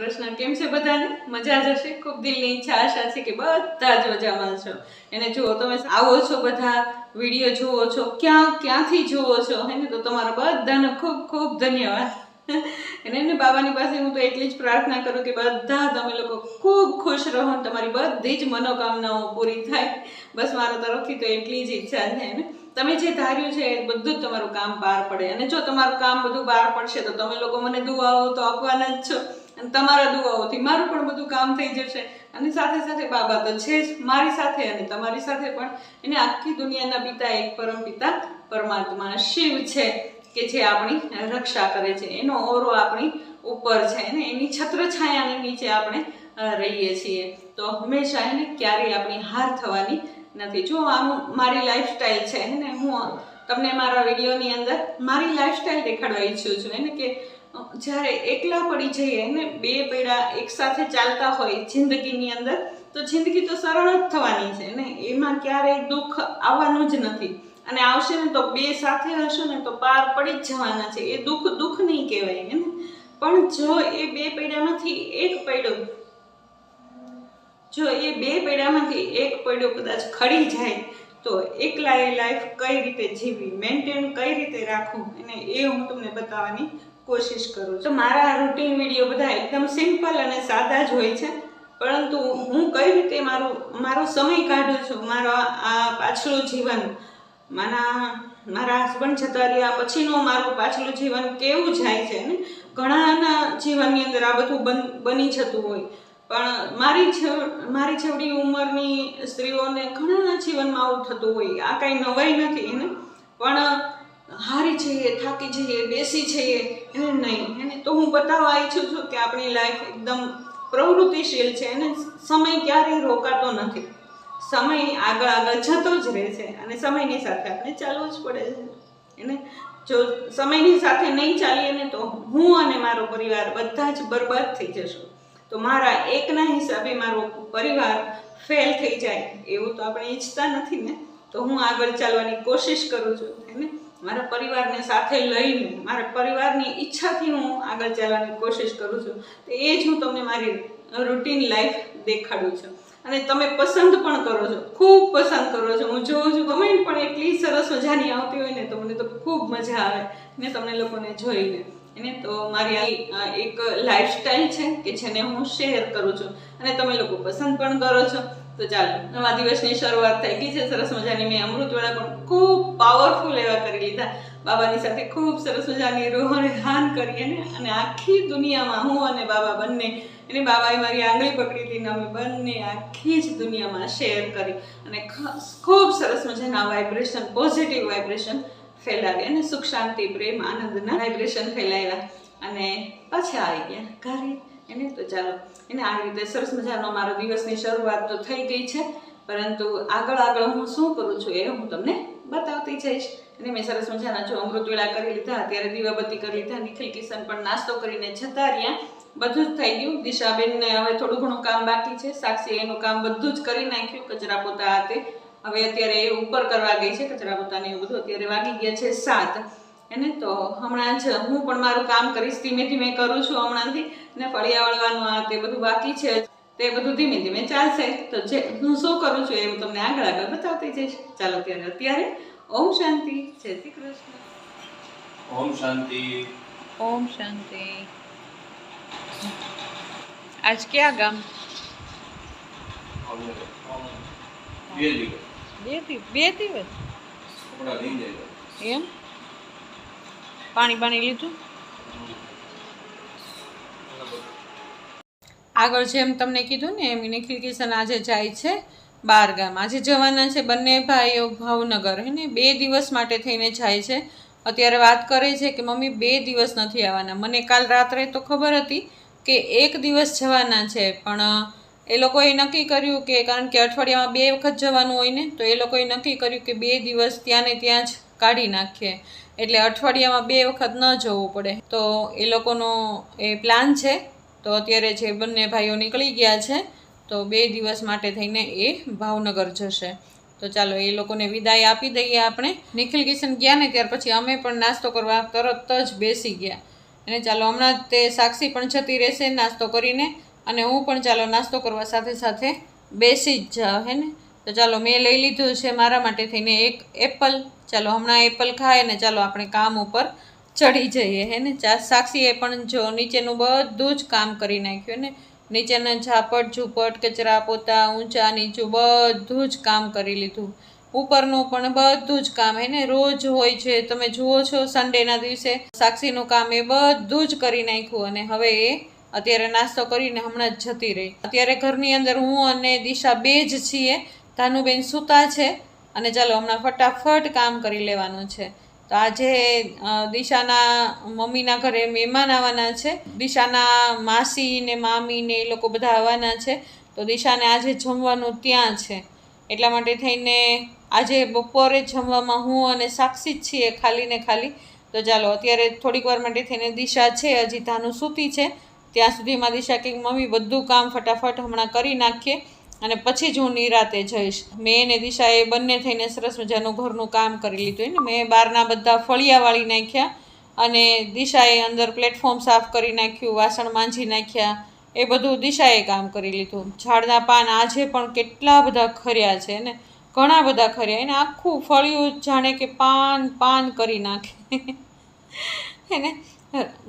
કૃષ્ણ. કેમ છે બધાને? મજા જ હશે. ખૂબ દિલની ઈચ્છા આશા છે કે બધા જ મજામાં છો. એને જુઓ, તમે આવો છો બધા, વિડીયો જુઓ છો, ક્યાંથી જુઓ છો, હે ને? તો તમારા બધાનો ખૂબ ખૂબ ધન્યવાદ. એને બાબાની પાસે હું તો એટલી જ પ્રાર્થના કરું કે બધા તમે લોકો ખૂબ ખુશ રહો, તમારી બધી જ મનોકામનાઓ પૂરી થાય. બસ મારા તરફથી તો એટલી જ ઈચ્છા છે ને. તમે જે ધાર્યું છે એ બધું જ તમારું કામ પાર પડે. અને જો તમારું કામ બધું પાર પડશે તો તમે લોકો મને દુઆઓ તો આપવાના જ છો, અને તમારા દુઆઓથી મારું પણ બધું કામ થઈ જશે. અને સાથે સાથે બાબા તો છે જ મારી સાથે અને તમારી સાથે પણ. એને આખી દુનિયાના પિતા એક પરમ પિતા પરમાત્મા શિવ છે કે જે આપણી રક્ષા કરે છે. એનો ઓરો આપણી ઉપર છે ને, એની છત્રછાયાની નીચે આપણે રહીએ છીએ. તો હંમેશા એને ક્યારેય આપણી હાર થવાની નથી. જો આમ મારી લાઈફસ્ટાઈલ છે ને, હું તમને મારા વિડીયોની અંદર મારી લાઈફસ્ટાઈલ દેખાડવા ઈચ્છું છું એને, કે જ્યારે એકલા પડી જઈએ ને, બે પૈડા એકસાથે ચાલતા હોય જિંદગીની અંદર, તો જિંદગી તો સરળ જ થવાની છે ને, એમાં ક્યારેય દુઃખ આવવાનું જ નથી. અને આવશે ને તો બે સાથે હશો ને તો પાર પડી જ જવાના છે. એ દુઃખ નહીં કહેવાય ને. પણ જો એ બે પૈડામાંથી એક પૈડો, જો એ બે પૈડામાંથી એક પૈડો કદાચ ખડી જાય તો એકલા એ લાઈફ કઈ રીતે જીવવી, મેન્ટેન કઈ રીતે રાખવું, અને એ હું તમને બતાવવાની કોશિશ કરું છું. તો મારા રૂટીન વિડીયો બધા એકદમ સિમ્પલ અને સાદા જ હોય છે, પરંતુ હું કઈ રીતે મારો સમય કાઢું છું, મારો આ પાછલું જીવન, મારા હસબન્ડ જતા રહ્યા પછીનું મારું પાછલું જીવન કેવું જાય છે ને. ઘણાના જીવનની અંદર આ બધું બની જતું હોય, પણ મારી છેવડી ઉંમરની સ્ત્રીઓને ઘણાના જીવનમાં આવું થતું હોય. આ કાંઈ નવાઈ નથી એને, પણ હારી જઈએ, થાકી જઈએ, બેસી જઈએ એને નહીં એને. તો હું બતાવવા ઈચ્છું છું કે આપણી લાઈફ એકદમ પ્રવૃત્તિશીલ છે અને સમય ક્યારેય રોકાતો નથી. સમય આગળ જતો જ રહે છે અને સમયની સાથે આપણે ચાલવું જ પડે છે એને. જો સમયની સાથે નહીં ચાલીએ ને તો હું અને મારો પરિવાર બધા જ બરબાદ થઈ જશું. તો મારા એકના હિસાબે મારો પરિવાર ફેલ થઈ જાય એવું તો આપણે ઈચ્છતા નથી ને. તો હું આગળ ચાલવાની કોશિશ કરું છું એને, મારા પરિવારને સાથે લઈને, મારા પરિવારની ઈચ્છાથી હું આગળ ચાલવાની કોશિશ કરું છું. તો એ જ હું તમને મારી રૂટીન લાઈફ દેખાડું છું. અને તમે પસંદ પણ કરો છો, ખૂબ પસંદ કરો છો. હું જોઉં છું કમેન્ટ પણ એટલી સરસ મજાની આવતી હોય ને, તો મને તો ખૂબ મજા આવે ને તમને લોકોને જોઈને એને. તો મારી આ એક લાઈફસ્ટાઈલ છે કે જેને હું શેર કરું છું અને તમે લોકો પસંદ પણ કરો છો. તો ચાલો, નવા દિવસની શરૂઆત થઈ ગઈ છે સરસ મજાની. મેં અમૃતવેળા પણ ખૂબ પાવરફુલ એવા કરી લીધા. બાબાની સાથે ખૂબ સરસ મજાની રોહણ કરી અને આખી દુનિયામાં હું અને બાબા બંને, એને બાબાએ મારી આંગળી પકડી હતી ને અમે બંને આખી જ દુનિયામાં શેર કરી અને ખૂબ સરસ મજાના વાઇબ્રેશન, પોઝિટિવ વાઇબ્રેશન ફેલાવી અને સુખ, શાંતિ, પ્રેમ, આનંદના વાઇબ્રેશન ફેલાવ્યા અને પાછા આવી ગયા ઘરે એને. તો ચાલો, એને આ રીતે સરસ મજાનો મારો દિવસની શરૂઆત તો થઈ ગઈ છે, પરંતુ આગળ હું શું કરું છું એ હું તમને બતાવતી જઈશ. અને મેં સરસ મજાના જો અમૃતવેળા કરી લીધા, અત્યારે દીવાબત્તી કરી લીધા, નિખિલ કિશન પણ નાસ્તો કરીને જતા રહ્યા. બધું જ થઈ ગયું. દિશાબેનને હવે થોડું ઘણું કામ બાકી છે. સાક્ષી એનું કામ બધું જ કરી નાખ્યું. કચરા પોતા હાથે હવે અત્યારે એ ઉપર કરવા ગઈ છે કચરા પોતાને એવું બધું. અત્યારે વાગી ગયા છે 7 એને. તો હમણાં જ હું પણ મારું કામ કરીશ, ધીમે ધીમે કરું છું હમણાંથી. ને ફળિયા વળવાનું આ તે બધું બાકી છે, તે બધું ધીમે ધીમે ચાલશે. તો જે હું શું કરું છું એ હું તમને આગળ બતાવતી જઈશ. ચાલો અત્યારે ઓમ શાંતિ. જય શ્રી કૃષ્ણ. ઓમ શાંતિ. ઓમ શાંતિ. આજ ક્યાં ગામ? બે દિવસ એમ? પાણી લીધું? આગળ જેમ તમને કીધું ને એમ નિખિલ કિશન આજે જાય છે બહાર ગામ. આજે જવાના છે બંને ભાઈઓ ભાવનગર હે ને. 2 દિવસ માટે થઈને જાય છે. અત્યારે વાત કરે છે કે મમ્મી 2 દિવસ નથી આવવાના. મને કાલ રાત્રે તો ખબર હતી કે 1 દિવસ જવાના છે, પણ એ લોકોએ નક્કી કર્યું કે કારણ કે અઠવાડિયામાં 2 વખત જવાનું હોય ને, તો એ લોકોએ નક્કી કર્યું કે 2 દિવસ ત્યાં ને ત્યાં જ કાઢી નાખીએ, એટલે અઠવાડિયામાં 2 વખત ન જવું પડે. તો એ લોકોનો એ પ્લાન છે. તો અત્યારે જે બંને ભાઈઓ નીકળી ગયા છે, તો 2 દિવસ માટે થઈને એ ભાવનગર જશે. તો ચાલો એ લોકોને વિદાય આપી દઈએ આપણે. નિખિલ કિશન ગયા ને ત્યાર પછી અમે પણ નાસ્તો કરવા તરત જ બેસી ગયા અને ચાલો હમણાં તે સાક્ષી પણ જતી રહેશે નાસ્તો કરીને, અને હું પણ ચાલો નાસ્તો કરવા સાથે સાથે બેસી જ જાઉં હે ને. તો ચાલો મેં લઈ લીધું છે મારા માટે થઈને એક એપલ. ચાલો હમણાં એપલ ખાય ને ચાલો આપણે કામ ઉપર ચડી જઈએ હે ને. સાક્ષીએ પણ જો નીચેનું બધું જ કામ કરી નાખ્યું ને, નીચેના ઝાપટ ઝૂપટ કચરા પોતા ઊંચા નીચું બધું જ કામ કરી લીધું. ઉપરનું પણ બધું જ કામ હે ને રોજ હોય છે, તમે જુઓ છો સન્ડેના દિવસે સાક્ષીનું કામ એ બધું જ કરી નાખ્યું. અને હવે એ અત્યારે નાસ્તો કરીને હમણાં જ જતી રહી. અત્યારે ઘરની અંદર હું અને દિશા બે જ છીએ, ધાનુબેન સૂતા છે. અને ચાલો હમણાં ફટાફટ કામ કરી લેવાનું છે. તો આજે દિશાના મમ્મીના ઘરે મહેમાન આવવાના છે, દિશાના માસી ને મામી ને એ લોકો બધા આવવાના છે. તો દિશાને આજે જમવાનું ત્યાં છે, એટલા માટે થઈને આજે બપોરે જમવામાં હું અને સાક્ષી જ છીએ ખાલી ને ખાલી. તો ચાલો અત્યારે થોડીક વાર માટે થઈને દિશા છે, હજી ધાનું સૂતી છે, ત્યાં સુધીમાં દિશા કંઈક મમ્મી બધું કામ ફટાફટ હમણાં કરી નાખીએ અને પછી જ હું નિરાતે જઈશ. મેં ને દિશાએ બંને થઈને સરસ મજાનું ઘરનું કામ કરી લીધું ને. મેં બહારના બધા ફળિયા વાળી નાખ્યા અને દિશાએ અંદર પ્લેટફોર્મ સાફ કરી નાખ્યું, વાસણ માંજી નાખ્યા, એ બધું દિશાએ કામ કરી લીધું. ઝાડના પાન આજે પણ કેટલા બધા ખર્યા છે ને, ઘણા બધા ખર્યા એને આખું ફળિયું જાણે કે પાન પાન કરી નાખે એને.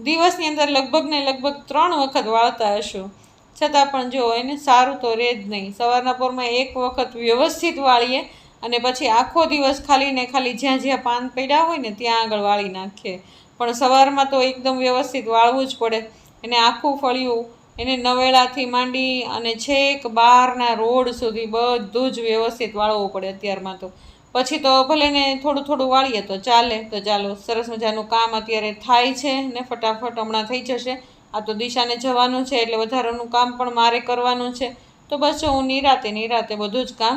દિવસની અંદર લગભગ ને લગભગ 3 વખત વાળતા હશું, છતાં પણ જો એને સારું તો રહે જ નહીં. સવારના પોરમાં એક વખત વ્યવસ્થિત વાળીએ અને પછી આખો દિવસ ખાલી ને ખાલી જ્યાં જ્યાં પાન પડ્યા હોય ને ત્યાં આગળ વાળી નાખીએ. પણ સવારમાં તો એકદમ વ્યવસ્થિત વાળવું જ પડે એને. આખું ફળિયું એને નવેલાથી માંડી અને છેક બહારના રોડ સુધી બધું જ વ્યવસ્થિત વાળવું પડે અત્યારમાં. તો પછી તો ભલે ને થોડું થોડું વાળીએ તો ચાલે. તો ચાલો સરસ મજાનું કામ અત્યારે થાય છે ને ફટાફટ હમણાં થઈ જશે. આ તો દિશાને જવાનું છે એટલે વધારાનું કામ પણ મારે કરવાનું છે. તો બસ જો હું નિરાતે બધું જ કામ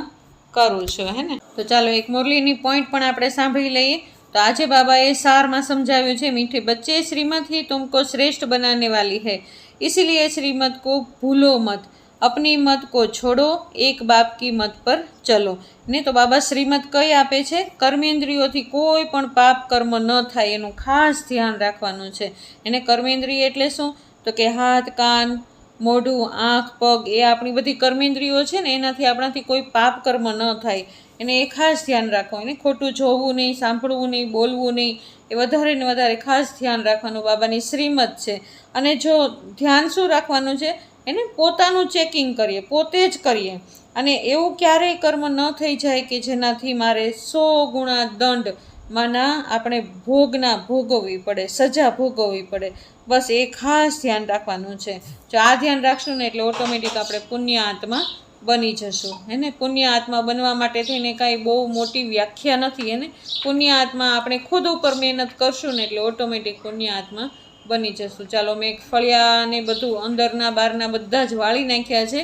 કરું છું હે ને. તો ચાલો એક મુરલીની પોઈન્ટ પણ આપણે સાંભળી લઈએ. તો આજે બાબાએ સારમાં સમજાવ્યું છે, મીઠે બચ્ચે શ્રીમત ही तुमको श्रेष्ठ बनाने वाली है, इसीलिए श्रीमत को भूलो मत, अपनी मत को छोड़ो, एक बाप की मत पर चलो ને. તો બાબા શ્રીમત કઈ આપે છે, કર્મેન્દ્રિયોથી કોઈ પણ પાપ કર્મ ન થાય એનું ખાસ ધ્યાન રાખવાનું છે. એને કર્મેન્દ્રિય એટલે શું, તો કે હાથ કાન મોઢું આંખ પગ એ આપણી બધી કર્મેન્દ્રિયો છે ને, એનાથી આપણાથી કોઈ પાપ કર્મ ન થાય એને એ ખાસ ધ્યાન રાખો. એને ખોટું જોવું નહીં, સાંભળવું નહીં, બોલવું નહીં, એ વધારે ને વધારે ખાસ ધ્યાન રાખવાનું બાબાની શ્રીમત છે. અને જો ધ્યાન શું રાખવાનું છે, એને પોતાનું ચેકિંગ કરીએ, પોતે જ કરીએ. અને એવું ક્યારેય કર્મ ન થઈ જાય કે જેનાથી મારે 100 ગુણા દંડ માના આપણે ભોગવવી પડે, સજા ભોગવવી પડે. બસ એ ખાસ ધ્યાન રાખવાનું છે. જો આ ધ્યાન રાખશું ને એટલે ઓટોમેટિક આપણે પુણ્ય આત્મા બની જશું એને. પુણ્ય આત્મા બનવા માટે થઈને કાંઈ બહુ મોટી વ્યાખ્યા નથી એને. પુણ્ય આત્મા આપણે ખુદ ઉપર મહેનત કરશું ને એટલે ઓટોમેટિક પુણ્ય આત્મા બની જશું. ચાલો મેં ફળિયા ને બધું અંદરના બહારના બધા જ વાળી નાખ્યા છે.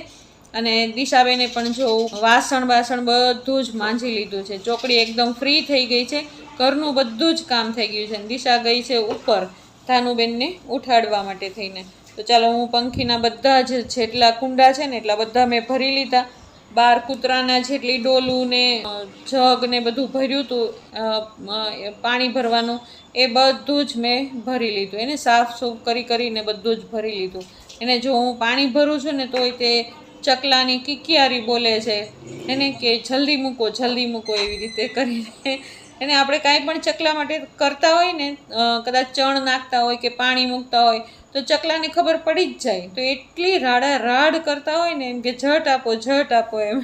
અને દિશાબેને પણ જો વાસણ બધું જ માંજી લીધું છે. ચોકડી એકદમ ફ્રી થઈ ગઈ છે, ઘરનું બધું જ કામ થઈ ગયું છે. દિશા ગઈ છે ઉપર ધાનુબેનને ઉઠાડવા માટે થઈને. તો ચાલો હું પંખીના બધા જ જેટલા કુંડા છે ને એટલા બધા મેં ભરી લીધા. 12 કૂતરાના જેટલી ડોલું ને જગ ને બધું ભર્યું હતું પાણી ભરવાનું, એ બધું જ મેં ભરી લીધું. એને સાફ સૂફ કરીને બધું જ ભરી લીધું. એને જો હું પાણી ભરું છું ને તોય તે ચકલાની કિકિયારી બોલે છે એને કે જલ્દી મૂકો એવી રીતે કરીને. એને આપણે કાંઈ પણ ચકલા માટે કરતા હોય ને, કદાચ ચણ નાખતા હોય કે પાણી મૂકતા હોય તો ચકલાને ખબર પડી જ જાય. તો એટલી રાડ કરતા હોય ને એમ કે ઝટ આપો એમ.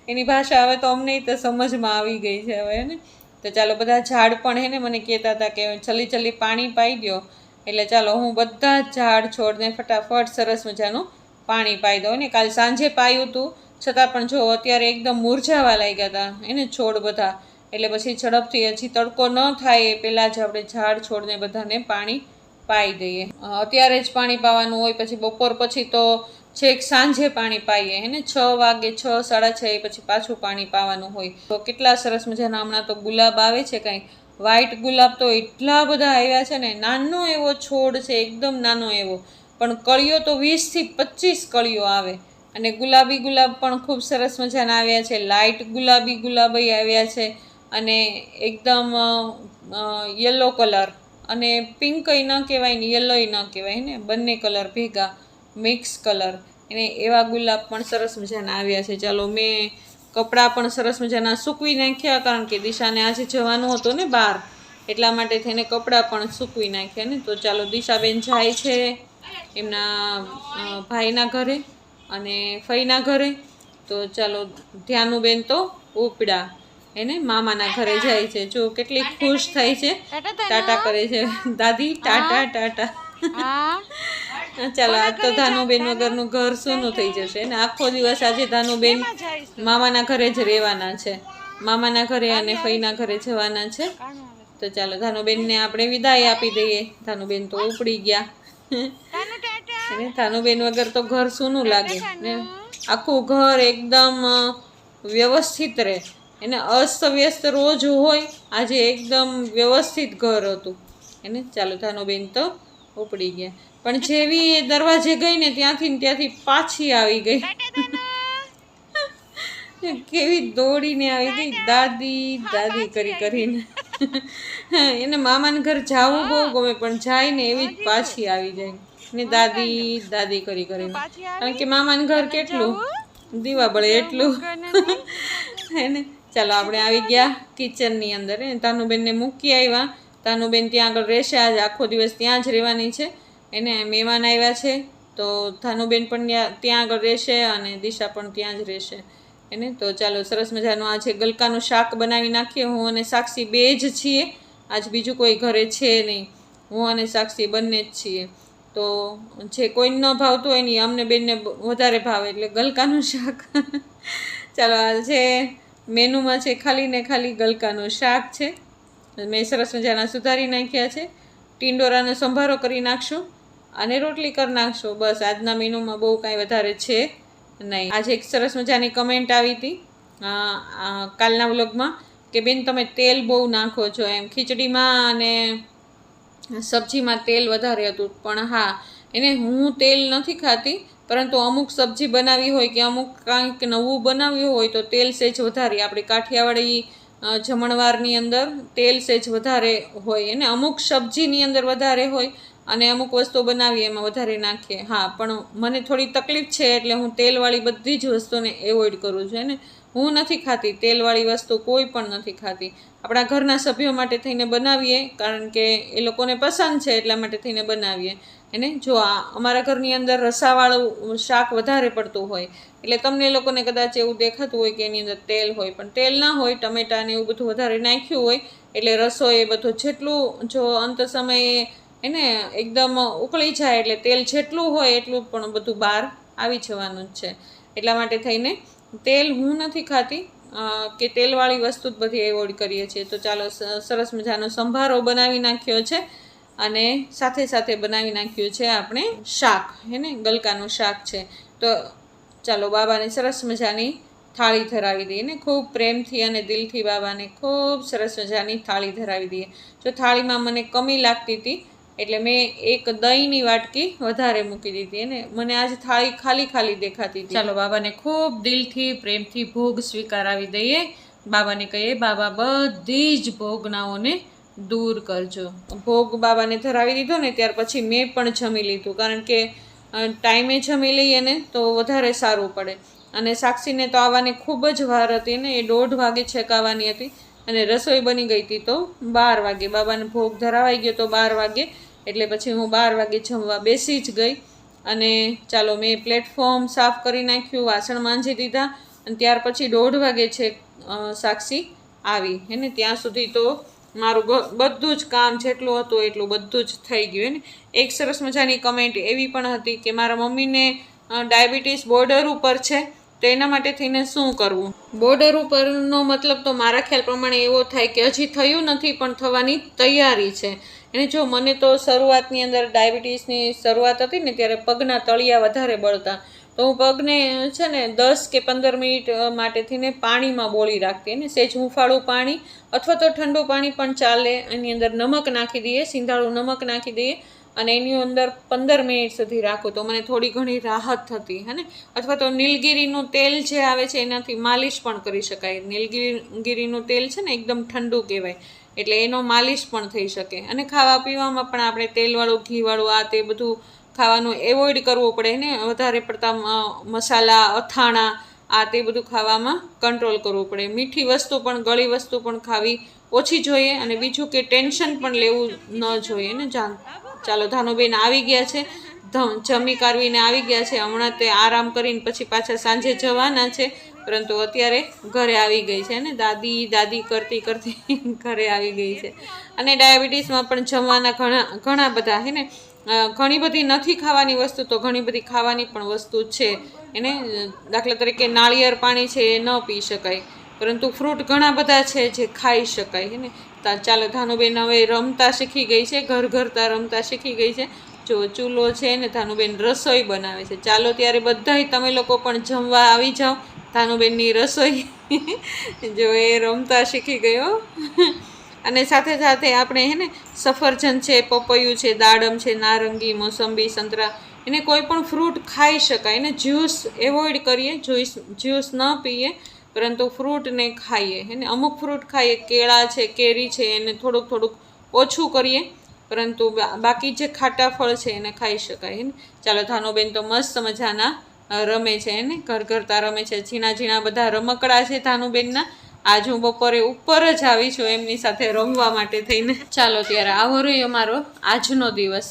એની ભાષા હવે તો અમને તો સમજમાં આવી ગઈ છે હવે ને. તો ચાલો બધા ઝાડ પણ હે ને મને કહેતા હતા કે જલ્દી પાણી પાઈ દો. એટલે ચાલો હું બધા જ ઝાડ છોડને ફટાફટ સરસ મજાનું પાણી પાઈ દઉં ને. કાલ સાંજે પાયું હતું છતાં પણ જો અત્યારે એકદમ મુરઝાવા લાગ્યા હતા એને છોડ બધા. એટલે પછી ઝડપથી હજી તડકો ન થાય એ પહેલાં જ આપણે ઝાડ છોડને બધાને પાણી પાઈ દઈએ. અત્યારે જ પાણી પાવાનું હોય, પછી બપોર પછી તો છેક સાંજે પાણી પાઈએ એને. 6 વાગે 6, 6:30 પછી પાછું પાણી પાવાનું હોય. તો કેટલા સરસ મજાના હમણાં તો ગુલાબ આવે છે, કાંઈ વ્હાઈટ ગુલાબ તો એટલા બધા આવ્યા છે ને. નાનો એવો છોડ છે, એકદમ નાનો એવો, પણ કળીઓ તો 20 થી 25 કળીઓ આવે. અને ગુલાબી ગુલાબ પણ ખૂબ સરસ મજાના આવ્યા છે. લાઇટ ગુલાબી આવ્યા છે અને એકદમ યલો કલર અને પિંકય ન કહેવાય ને યલોય ન કહેવાય ને, બંને કલર ભેગા મિક્સ કલર, એને એવા ગુલાબ પણ સરસ મજાના આવ્યા છે. ચાલો મેં કપડાં પણ સરસ મજાના સૂકવી નાખ્યા, કારણ કે દિશાને આજે જવાનું હતું ને બહાર, એટલા માટે થઈને કપડાં પણ સૂકવી નાખ્યા ને. તો ચાલો દિશાબેન જાય છે એમના ભાઈના ઘરે અને ફઈના ઘરે. તો ચાલો ધ્યાનુબેન તો ઉપડા એને મામાના ઘરે જાય છે. જો કેટલી ખુશ થાય છે, ટાટા કરે છે દાદી, ટાટા ટાટા. ચાલો આજ તો ધાનુબેન વગરનું ઘર સૂનું થઈ જશે ને. આખો દિવસ આજે ધાનુબેન મામાના ઘરે જ રહેવાના છે, મામાના ઘરે અને ફઈના ઘરે જવાના છે. તો ચાલો ધાનુબેનને આપણે વિદાય આપી દઈએ. ધાનુબેન તો ઉપડી ગયા અને ધાનુબેન વગર તો ઘર સૂનું લાગે ને. આખું ઘર એકદમ વ્યવસ્થિત રહે, એને અસ્તવ્યસ્ત રોજ હોય, આજે એકદમ વ્યવસ્થિત ઘર હતું એને. ચાલો ધાનુબેન તો ઉપડી ગયા, પણ જેવી એ દરવાજે ગઈ ને ત્યાંથી પાછી આવી ગઈ. કેવી દોડીને આવી ગઈ, દાદી દાદી કરી કરીને. એને મામાના ઘર જવું બહુ ગમે, પણ જાય ને એવી જ પાછી આવી જાય ને, દાદી દાદી કરી કરીને. કારણ કે મામાનું ઘર કેટલું દીવા બળે એટલું એને. ચાલો આપણે આવી ગયા કિચનની અંદર. તાનુબેનને મૂકી આવ્યા. તાનુબેન ત્યાં આગળ રહેશે, આજે આખો દિવસ ત્યાં જ રહેવાની છે. એને મહેમાન આવ્યા છે, તો ધાનુબેન પણ ત્યાં આગળ રહેશે અને દિશા પણ ત્યાં જ રહેશે એને. તો ચાલો સરસ મજાનું આજે ગલકાનું શાક બનાવી નાખીએ. હું અને સાક્ષી બે જ છીએ, આજ બીજું કોઈ ઘરે છે નહીં, હું અને સાક્ષી બંને જ છીએ. તો જે કોઈને ન ભાવતું હોય ને અમને બેનને વધારે ભાવે, એટલે ગલકાનું શાક. ચાલો આજે મેનુમાં છે ખાલી ને ખાલી ગલકાનું શાક છે. મેં સરસ મજાના સુધારી નાખ્યા છે. ટીંડોરાનો સંભારો કરી નાખશું અને રોટલી કરી નાખશું. બસ આજના મેનુમાં બહુ કાંઈ વધારે છે નહીં. આજે એક સરસ મજાની કમેન્ટ આવી હતી કાલના વ્લોગમાં કે બેન તમે તેલ બહુ નાખો છો એમ, ખીચડીમાં અને સબ્જીમાં તેલ વધારે હતું. પણ હા, એને હું તેલ નથી ખાતી, પરંતુ અમુક સબ્જી બનાવી હોય કે અમુક કાંઈક નવું બનાવ્યું હોય તો તેલ સેજ વધારે, આપણી કાઠિયાવાડી જમણવારની અંદર તેલ સેજ વધારે હોય એને. અમુક સબ્જીની અંદર વધારે હોય અને અમુક વસ્તુ બનાવીએ એમાં વધારે નાખીએ. હા, પણ મને થોડી તકલીફ છે એટલે હું તેલવાળી બધી જ વસ્તુને એવોઇડ કરું છું એને. હું નથી ખાતી તેલવાળી વસ્તુ, કોઈ પણ નથી ખાતી. આપણા ઘરના સભ્યો માટે થઈને બનાવીએ, કારણ કે એ લોકોને પસંદ છે એટલા માટે થઈને બનાવીએ એને. જો અમારા ઘરની અંદર રસાવાળું શાક વધારે પડતું હોય એટલે તમને એ લોકોને કદાચ એવું દેખાતું હોય કે એની અંદર તેલ હોય, પણ તેલ ના હોય. ટમેટાને એવું બધું વધારે નાખ્યું હોય એટલે રસો એ બધું જેટલું, જો અંત સમયે એને એકદમ ઉકળી જાય એટલે તેલ જેટલું હોય એટલું પણ બધું બહાર આવી જવાનું જ છે. એટલા માટે થઈને તેલ હું નથી ખાતી કે તેલવાળી વસ્તુ જ બધી એવોઇડ કરીએ છીએ. તો ચાલો સરસ મજાનો સંભારો બનાવી નાખ્યો છે અને સાથે સાથે બનાવી નાખ્યું છે આપણે શાક હેને, ગલકાનું શાક છે. તો ચાલો બાબાને સરસ મજાની થાળી ધરાવી દઈએ ને, ખૂબ પ્રેમથી અને દિલથી બાબાને ખૂબ સરસ મજાની થાળી ધરાવી દઈએ. જો થાળીમાં મને કમી લાગતી હતી એટલે મેં એક દહીંની વાટકી વધારે મૂકી દીધી અને મને આજે થાળી ખાલી ખાલી દેખાતી હતી. ચાલો બાબાને ખૂબ દિલથી પ્રેમથી ભોગ સ્વીકારાવી દઈએ. બાબાને કહીએ બાબા બધી જ ભોગનાઓને દૂર કરજો. ભોગ બાબાને ધરાવી દીધો ને ત્યાર પછી મેં પણ જમી લીધું, કારણ કે ટાઈમે જમી લઈએ ને તો વધારે સારું પડે. અને સાક્ષીને તો આવવાની ખૂબ જ વાર હતી ને, એ 1:30 વાગે છેકાવાની હતી અને રસોઈ બની ગઈ હતી તો 12 વાગે. બાબાને ભોગ ધરાવાઈ ગયો તો 12 વાગે, એટલે પછી હું 12 વાગે જમવા બેસી જ ગઈ. અને ચાલો મેં પ્લેટફોર્મ સાફ કરી નાખ્યું, વાસણ માંજી દીધા અને ત્યાર પછી 1:30 વાગે છે સાક્ષી આવી એને. ત્યાં સુધી તો મારું બધું જ કામ જેટલું હતું એટલું બધું જ થઈ ગયું ને. એક સરસ મજાની કમેન્ટ એવી પણ હતી કે મારા મમ્મીને ડાયાબિટીસ બોર્ડર ઉપર છે, તો એના માટે થઈને શું કરવું. બોર્ડર ઉપરનો મતલબ તો મારા ખ્યાલ પ્રમાણે એવો થાય કે હજી થયું નથી પણ થવાની તૈયારી છે એને. જો મને તો શરૂઆતની અંદર ડાયાબિટીસની શરૂઆત હતી ને ત્યારે પગના તળિયા વધારે બળતા, તો હું પગને છે ને 10 કે 15 મિનિટ માટે થઈને પાણીમાં બોળી રાખતી અને સેજ હુંફાળું પાણી અથવા તો ઠંડુ પાણી પણ ચાલે. એની અંદર નમક નાખી દઈએ, સિંધાળું નમક નાખી દઈએ અને એની અંદર 15 મિનિટ સુધી રાખો તો મને થોડી ઘણી રાહત થતી હે ને. અથવા તો નીલગીરીનું તેલ જે આવે છે એનાથી માલિશ પણ કરી શકાય. નીલગીરીનું તેલ છે ને એકદમ ઠંડુ કહેવાય એટલે એનો માલિશ પણ થઈ શકે. અને ખાવા પીવામાં પણ આપણે તેલવાળું ઘીવાળું આ તે બધું ખાવાનું એવોઇડ કરવું પડે ને, વધારે પડતા મસાલા અથાણા આ તે બધું ખાવામાં કંટ્રોલ કરવું પડે. મીઠી વસ્તુ પણ ગળી વસ્તુ પણ ખાવી ઓછી જોઈએ. અને બીજું કે ટેન્શન પણ લેવું ન જોઈએ ને. ચાલો ધાનુબેન આવી ગયા છે, જમી કારવીને આવી ગયા છે. હમણાં તે આરામ કરીને પછી પાછા સાંજે જવાના છે, પરંતુ અત્યારે ઘરે આવી ગઈ છે ને, દાદી દાદી કરતી કરતી ઘરે આવી ગઈ છે. અને ડાયાબિટીસમાં પણ જમવાના ઘણા બધા હે ને, ઘણી બધી નથી ખાવાની વસ્તુ તો ઘણી બધી ખાવાની પણ વસ્તુ છે એને. દાખલા તરીકે નાળિયેર પાણી છે એ ન પી શકાય, પરંતુ ફ્રૂટ ઘણા બધા છે જે ખાઈ શકાય હે ને. ચાલો ધાનુબેન હવે રમતા શીખી ગઈ છે, ઘરતા રમતા શીખી ગઈ છે. જો ચૂલો છે ને, ધાનુબેન રસોઈ બનાવે છે. ચાલો ત્યારે બધાય તમે લોકો પણ જમવા આવી જાઓ ધાનુબેનની રસોઈ. જો એ રમતા શીખી ગયો. અને સાથે સાથે આપણે હે ને સફરજન છે, પપૈયું છે, દાડમ છે, નારંગી, મોસંબી, સંતરા એને કોઈ પણ ફ્રૂટ ખાઈ શકાય ને. જ્યુસ એવોઇડ કરીએ, જ્યુસ ન પીએ, પરંતુ ફ્રૂટને ખાઈએ હે ને. અમુક ફ્રૂટ ખાઈએ, કેળા છે, કેરી છે, એને થોડુંક ઓછું કરીએ, પરંતુ બાકી જે ખાટા ફળ છે એને ખાઈ શકાય હે ને. ચાલો ધાનુબેન તો મસ્ત મજાના રમે છે એને, ઘરતા રમે છે. ઝીણા બધા રમકડા છે ધાનુબેનના. આજ હું બપોરે ઉપર જ આવી છું એમની સાથે રમવા માટે થઈને. ચાલો ત્યારે આવો રહ્યો મારો આજનો દિવસ.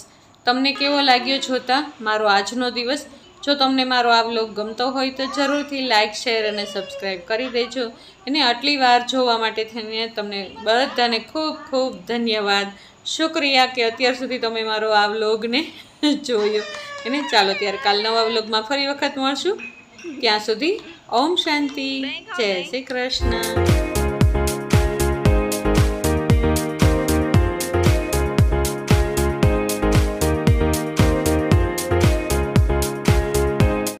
તમને કેવો લાગ્યો જોતા મારો આજનો દિવસ? જો તમને મારો આ વ્લોગ ગમતો હોય તો જરૂરથી લાઇક, શેર અને સબસ્ક્રાઈબ કરી દેજો. અને આટલી વાર જોવા માટે થઈને તમને બધાને ખૂબ ખૂબ ધન્યવાદ, શુક્રિયા કે અત્યાર સુધી તમે મારો આ વ્લોગને જોયો એને. ચાલો ત્યારે કાલ નવા વ્લોગમાં ફરી વખત મળશું. ત્યાં સુધી ઓમ શાંતિ, જય શ્રી કૃષ્ણ.